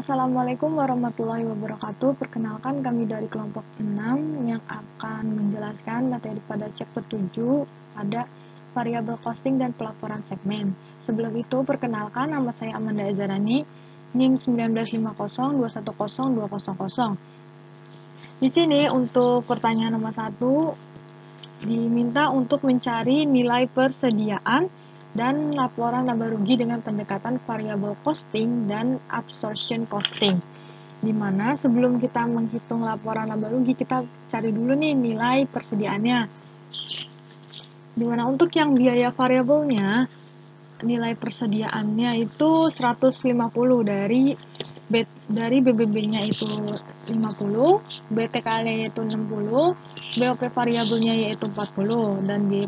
Assalamualaikum warahmatullahi wabarakatuh. Perkenalkan kami dari kelompok 6 yang akan menjelaskan materi pada chapter 7 pada variabel costing dan pelaporan segmen. Sebelum itu, perkenalkan nama saya Amanda Azarani, NIM 19502102000. Di sini untuk pertanyaan nomor 1 diminta untuk mencari nilai persediaan dan laporan laba rugi dengan pendekatan variabel costing dan absorption costing. Dimana sebelum kita menghitung laporan laba rugi, kita cari dulu nih nilai persediaannya. Dimana untuk yang biaya variabelnya, nilai persediaannya itu 150 dari BBB-nya itu 50, BTK-nya yaitu 60, BOP variabelnya yaitu 40, dan biaya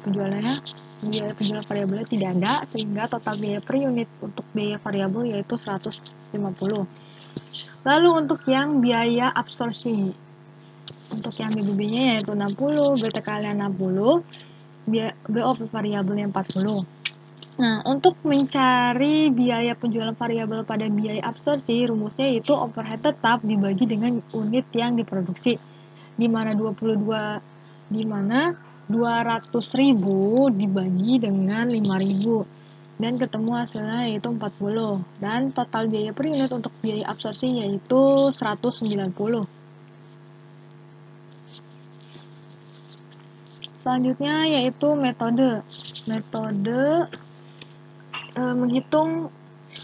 penjualan variabelnya tidak ada, sehingga total biaya per unit untuk biaya variabel yaitu 150. Lalu untuk yang biaya absorpsi, untuk yang BBB-nya yaitu 60, BTK-nya 60, BOP variabelnya 40. Nah, untuk mencari biaya penjualan variabel pada biaya absorpsi, rumusnya yaitu overhead tetap dibagi dengan unit yang diproduksi, di mana 200.000 dibagi dengan 5.000, dan ketemu hasilnya yaitu 40, dan total biaya per unit untuk biaya absorpsi yaitu 190. Selanjutnya yaitu metode menghitung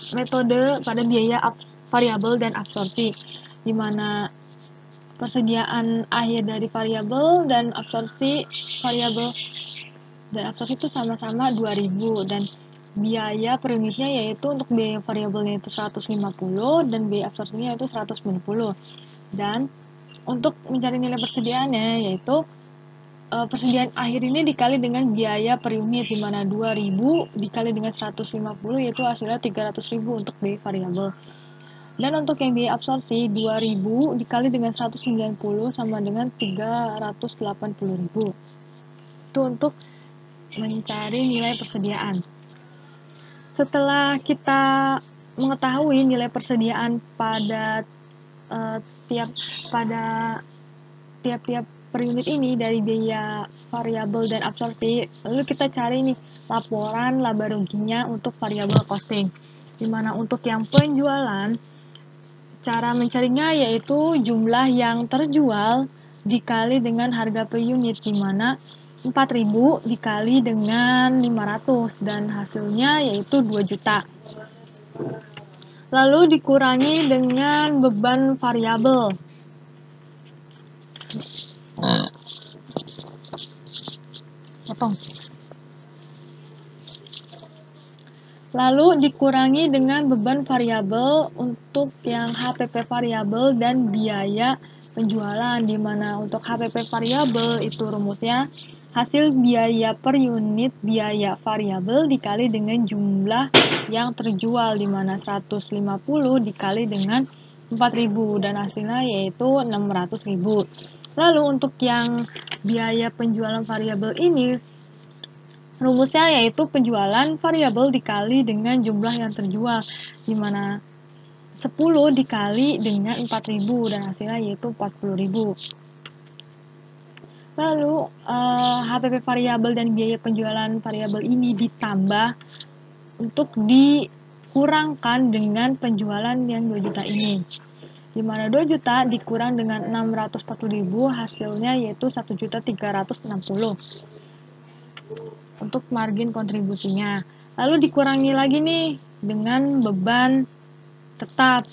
metode pada biaya variabel dan absorpsi, di mana persediaan akhir dari variabel dan absorpsi itu sama-sama 2.000, dan biaya per unitnya yaitu untuk biaya variabelnya itu 150 dan biaya absorpsinya yaitu 190. Dan untuk mencari nilai persediaannya yaitu persediaan akhir ini dikali dengan biaya per unit, di mana 2.000 dikali dengan 150 yaitu hasilnya 300.000 untuk biaya variabel. Dan untuk yang biaya absorpsi, 2.000 dikali dengan 190 sama dengan 380.000. Itu untuk mencari nilai persediaan. Setelah kita mengetahui nilai persediaan pada tiap-tiap per unit ini dari biaya variabel dan absorpsi, lalu kita cari nih laporan laba ruginya untuk variabel costing. Dimana untuk yang penjualan, cara mencarinya yaitu jumlah yang terjual dikali dengan harga per unit, dimana 4.000 dikali dengan 500, dan hasilnya yaitu 2 juta. Lalu dikurangi dengan beban variabel. Lalu dikurangi dengan beban variabel untuk yang HPP variabel dan biaya penjualan, di mana untuk HPP variabel itu rumusnya hasil biaya per unit biaya variabel dikali dengan jumlah yang terjual, di mana 150 dikali dengan 4.000 dan hasilnya yaitu 600.000. Lalu untuk yang biaya penjualan variabel ini rumusnya yaitu penjualan variabel dikali dengan jumlah yang terjual, di mana 10 dikali dengan 4.000 dan hasilnya yaitu 40.000. Lalu HPP variabel dan biaya penjualan variabel ini ditambah untuk dikurangkan dengan penjualan yang 2 juta ini, di mana 2 juta dikurang dengan 640.000 hasilnya yaitu 1.360.000 untuk margin kontribusinya. Lalu dikurangi lagi nih dengan beban tetap,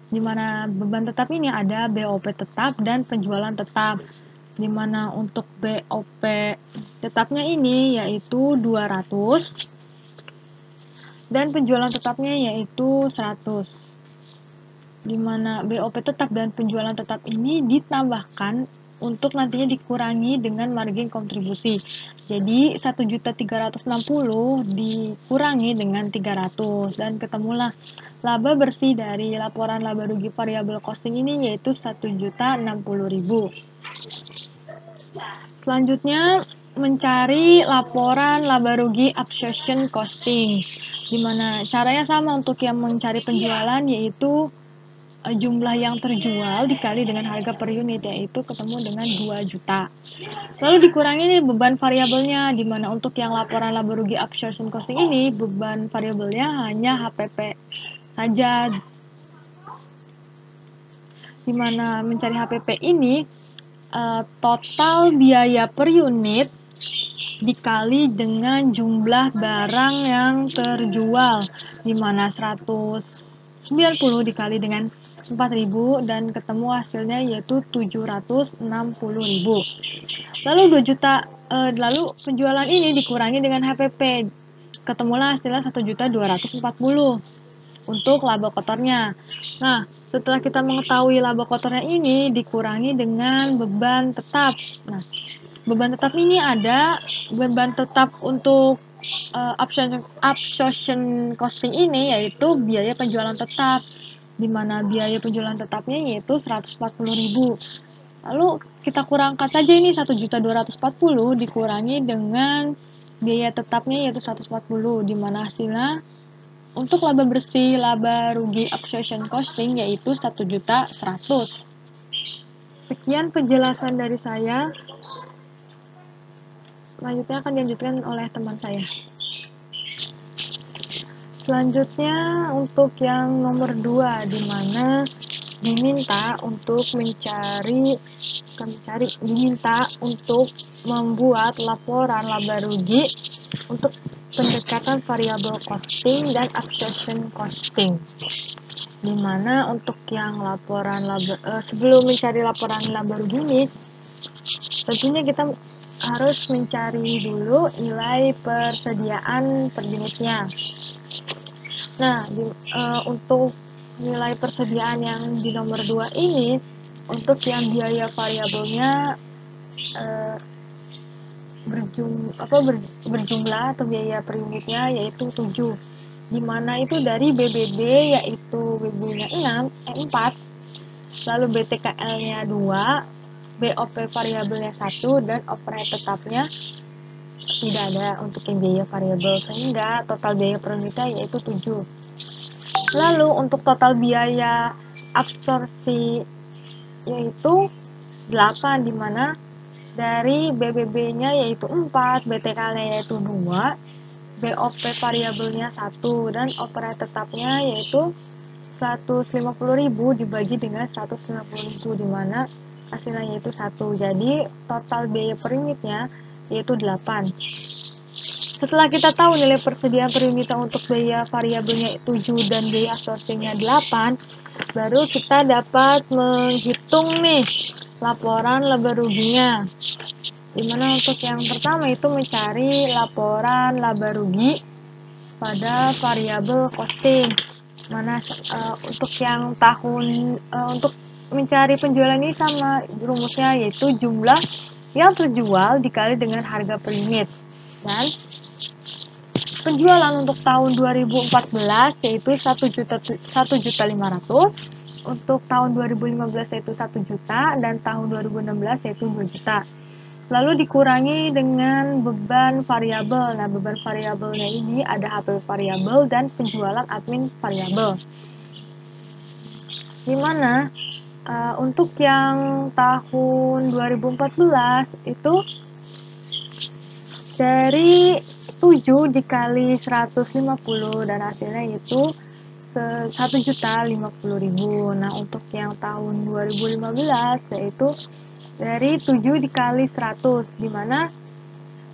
di mana beban tetap ini ada BOP tetap dan penjualan tetap, di mana untuk BOP tetapnya ini yaitu 200 dan penjualan tetapnya yaitu 100, di mana BOP tetap dan penjualan tetap ini ditambahkan untuk nantinya dikurangi dengan margin kontribusi. Jadi 1.360.000 dikurangi dengan 300 dan ketemulah laba bersih dari laporan laba rugi variabel costing ini yaitu 1.060.000. Selanjutnya mencari laporan laba rugi absorption costing, di mana caranya sama untuk yang mencari penjualan yaitu jumlah yang terjual dikali dengan harga per unit, yaitu ketemu dengan 2 juta. Lalu dikurangi nih beban variabelnya, di mana untuk yang laporan laba rugi absorption costing ini beban variabelnya hanya HPP saja, di mana mencari HPP ini total biaya per unit dikali dengan jumlah barang yang terjual, di mana 190 dikali dengan 4.000 dan ketemu hasilnya yaitu 760.000. Lalu 2 juta lalu penjualan ini dikurangi dengan HPP, ketemulah hasilnya 1.240.000 untuk laba kotornya. Nah, setelah kita mengetahui laba kotornya ini dikurangi dengan beban tetap. Nah, beban tetap ini ada beban tetap untuk absorption costing ini yaitu biaya penjualan tetap, di mana biaya penjualan tetapnya yaitu 140.000. Lalu kita kurangkan saja ini 1.240 dikurangi dengan biaya tetapnya yaitu 140, di mana hasilnya untuk laba bersih laba rugi absorption costing yaitu 1.100.000. Sekian penjelasan dari saya. Selanjutnya akan dilanjutkan oleh teman saya. Selanjutnya untuk yang nomor 2, di mana diminta untuk membuat laporan laba rugi untuk pendekatan variabel costing dan absorption costing. Di mana untuk yang laporan laba sebelum mencari laporan laba rugi ini, tentunya kita harus mencari dulu nilai persediaan per unitnya. Nah, untuk nilai persediaan yang di nomor 2 ini, untuk yang biaya variabelnya berjumlah atau biaya per unitnya yaitu 7, di mana itu dari BBB yaitu BBB-nya 4, lalu BTKL-nya 2, BOP variabelnya 1, dan overhead tetapnya tidak ada untuk yang biaya variabel, sehingga total biaya per unitnya yaitu 7. Lalu untuk total biaya absorpsi yaitu 8, di mana dari BBB-nya yaitu 4, BTK-nya yaitu 2, BOP variabelnya 1, dan overhead tetapnya yaitu 150.000 dibagi dengan 150.000, di mana hasilnya yaitu 1. Jadi total biaya per unitnya yaitu 8. Setelah kita tahu nilai persediaan per unitnya untuk biaya variabelnya 7 dan biaya absorpsinya 8, baru kita dapat menghitung nih laporan laba ruginya. Dimana untuk yang pertama itu mencari laporan laba rugi pada variabel costing. Mana untuk yang untuk mencari penjualan ini sama rumusnya yaitu jumlah yang terjual dikali dengan harga per unit. Dan penjualan untuk tahun 2014 yaitu 1.500.000, untuk tahun 2015 yaitu 1 juta, dan tahun 2016 yaitu 2 juta. Lalu dikurangi dengan beban variabel. Nah, beban variabelnya ini ada HP variabel dan penjualan admin variabel. Dimana untuk yang tahun 2014 itu dari 7 dikali 150 dan hasilnya itu 1.050.000. Nah, untuk yang tahun 2015 yaitu dari 7 dikali 100, di mana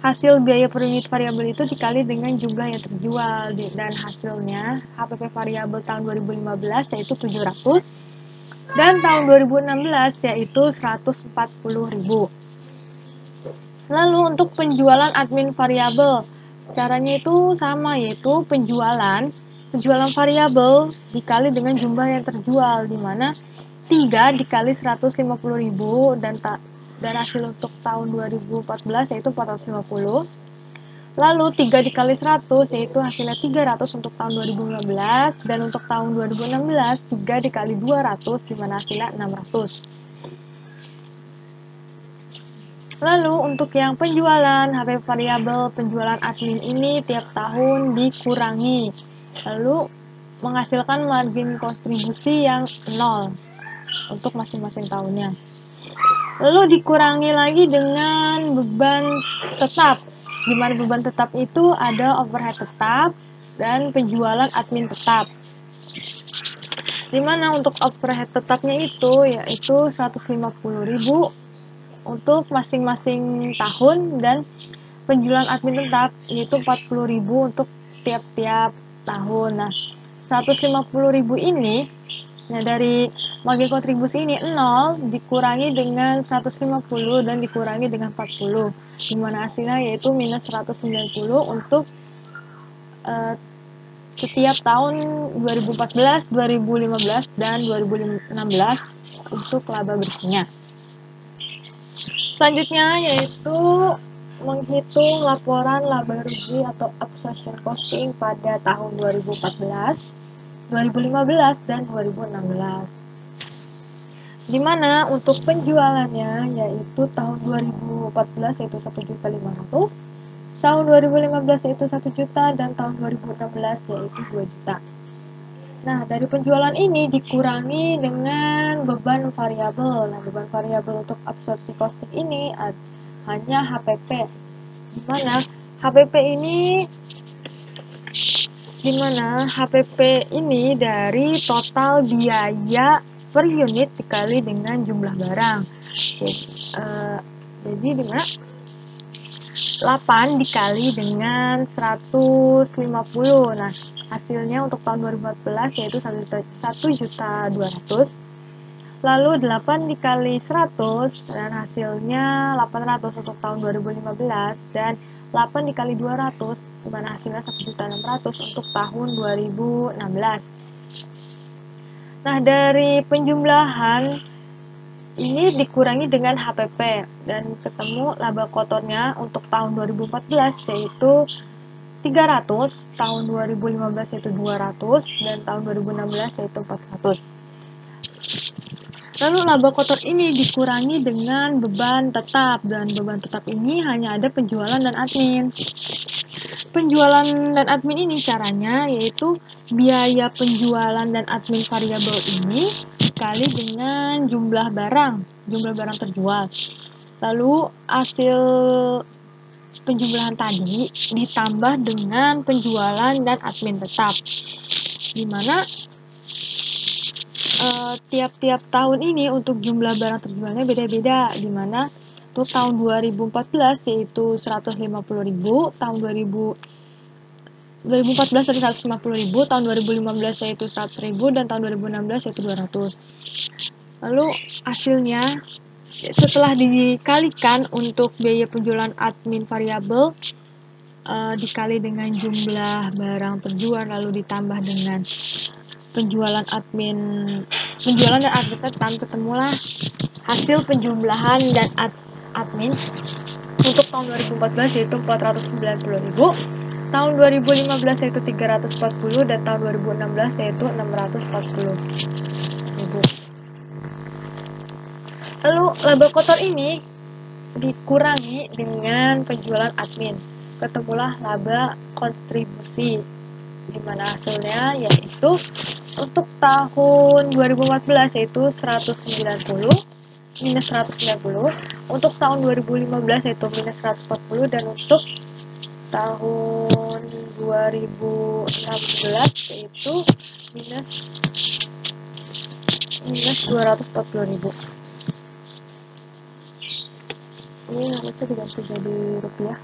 hasil biaya per unit variabel itu dikali dengan jumlah yang terjual, dan hasilnya HPP variabel tahun 2015 yaitu 700, dan tahun 2016 yaitu 140.000. Lalu untuk penjualan admin variabel, caranya itu sama, yaitu penjualan variabel dikali dengan jumlah yang terjual, di mana 3 dikali 150.000 dan hasil untuk tahun 2014 yaitu 450. Lalu 3 dikali 100 yaitu hasilnya 300 untuk tahun 2015, dan untuk tahun 2016 3 dikali 200 di mana hasilnya 600. Lalu untuk yang penjualan HP variabel penjualan admin ini tiap tahun dikurangi. Lalu menghasilkan margin kontribusi yang 0 untuk masing-masing tahunnya. Lalu dikurangi lagi dengan beban tetap, di mana beban tetap itu ada overhead tetap dan penjualan admin tetap. Dimana untuk overhead tetapnya itu yaitu 150.000 untuk masing-masing tahun, dan penjualan admin tetap yaitu 40.000 untuk tiap-tiap tahun. Nah, 150.000 ini, nah dari margin kontribusi ini 0 dikurangi dengan 150 dan dikurangi dengan 40, dimana hasilnya yaitu minus 190 untuk setiap tahun 2014, 2015, dan 2016 untuk laba bersihnya. Selanjutnya yaitu menghitung laporan laba rugi atau absorption costing pada tahun 2014, 2015, dan 2016. Di mana untuk penjualannya yaitu tahun 2014 yaitu 1.500.000, tahun 2015 yaitu 1 juta, dan tahun 2016 yaitu 2 juta. Nah, dari penjualan ini dikurangi dengan beban variabel. Nah, beban variabel untuk absorpsi costing ini hanya HPP. Dimana HPP ini dari total biaya per unit dikali dengan jumlah barang. Jadi dimana 8 dikali dengan 150. Nah, hasilnya untuk tahun 2014 yaitu 1.200.000. Lalu 8 dikali 100 dan hasilnya 800 untuk tahun 2015, dan 8 dikali 200 dimana hasilnya 1.600.000 untuk tahun 2016. Nah, dari penjumlahan ini dikurangi dengan HPP dan ketemu laba kotornya untuk tahun 2014 yaitu 300, tahun 2015 yaitu 200, dan tahun 2016 yaitu 400. Lalu laba kotor ini dikurangi dengan beban tetap, dan beban tetap ini hanya ada penjualan dan admin. Penjualan dan admin ini caranya yaitu biaya penjualan dan admin variabel ini dikali dengan jumlah barang terjual. Lalu hasil penjumlahan tadi ditambah dengan penjualan dan admin tetap, dimana tiap-tiap tahun ini untuk jumlah barang terjualnya beda-beda, dimana untuk tahun 2014 yaitu 150.000, tahun 2014 yaitu 150.000, tahun 2015 yaitu 100.000, dan tahun 2016 yaitu 200. Lalu hasilnya setelah dikalikan untuk biaya penjualan admin variabel dikali dengan jumlah barang terjual, lalu ditambah dengan penjualan dan admin tetap, ketemulah hasil penjumlahan dan admin untuk tahun 2014 yaitu 490.000, tahun 2015 yaitu 340, dan tahun 2016 yaitu 640.000. Lalu laba kotor ini dikurangi dengan penjualan admin, ketemulah laba kontribusi, dimana hasilnya yaitu untuk tahun 2014 yaitu 190 minus 190, untuk tahun 2015 yaitu minus 140, dan untuk tahun 2016 yaitu minus 240.000. Ini harusnya diganti jadi rupiah.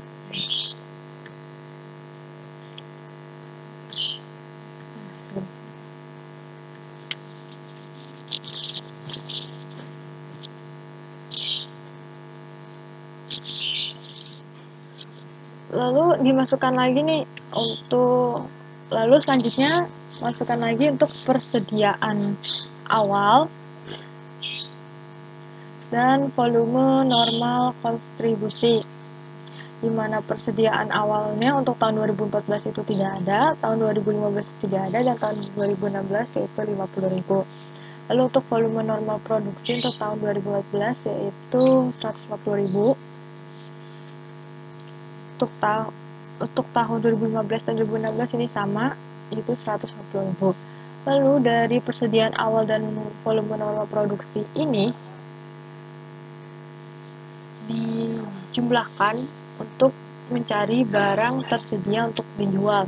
Lalu dimasukkan lagi nih lalu selanjutnya masukkan lagi untuk persediaan awal dan volume normal kontribusi, dimana persediaan awalnya untuk tahun 2014 itu tidak ada, tahun 2015 tidak ada, dan tahun 2016 yaitu 50.000. Lalu untuk volume normal produksi untuk tahun 2014 yaitu 150.000. Untuk tahun 2015 dan 2016 ini sama, itu 150.000. Lalu dari persediaan awal dan volume normal produksi ini dijumlahkan untuk mencari barang tersedia untuk dijual,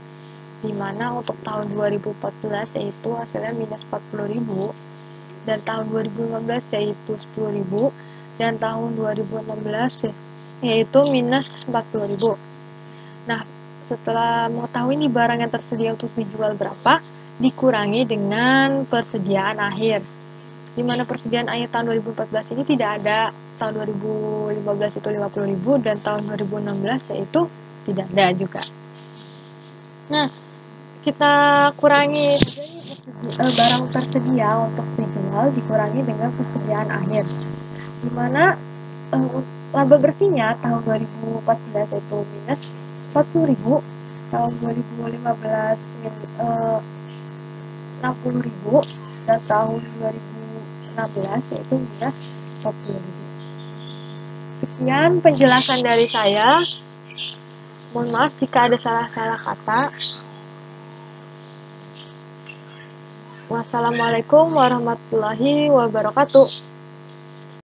di mana untuk tahun 2014 yaitu hasilnya minus 40.000, dan tahun 2015 yaitu 10.000, dan tahun 2016 yaitu minus 40.000. Nah, setelah mengetahui ini barang yang tersedia untuk dijual berapa, dikurangi dengan persediaan akhir, di mana persediaan akhir tahun 2014 ini tidak ada. Tahun 2015 itu 50.000, dan tahun 2016 yaitu tidak ada juga. Nah, kita kurangi barang tersedia untuk dijual dikurangi dengan persediaan akhir, di mana laba bersihnya tahun 2014 itu minus 40.000, tahun 2015 60.000, dan tahun 2016 yaitu minus 40.000. Sekian penjelasan dari saya. Mohon maaf jika ada salah-salah kata. Wassalamualaikum warahmatullahi wabarakatuh.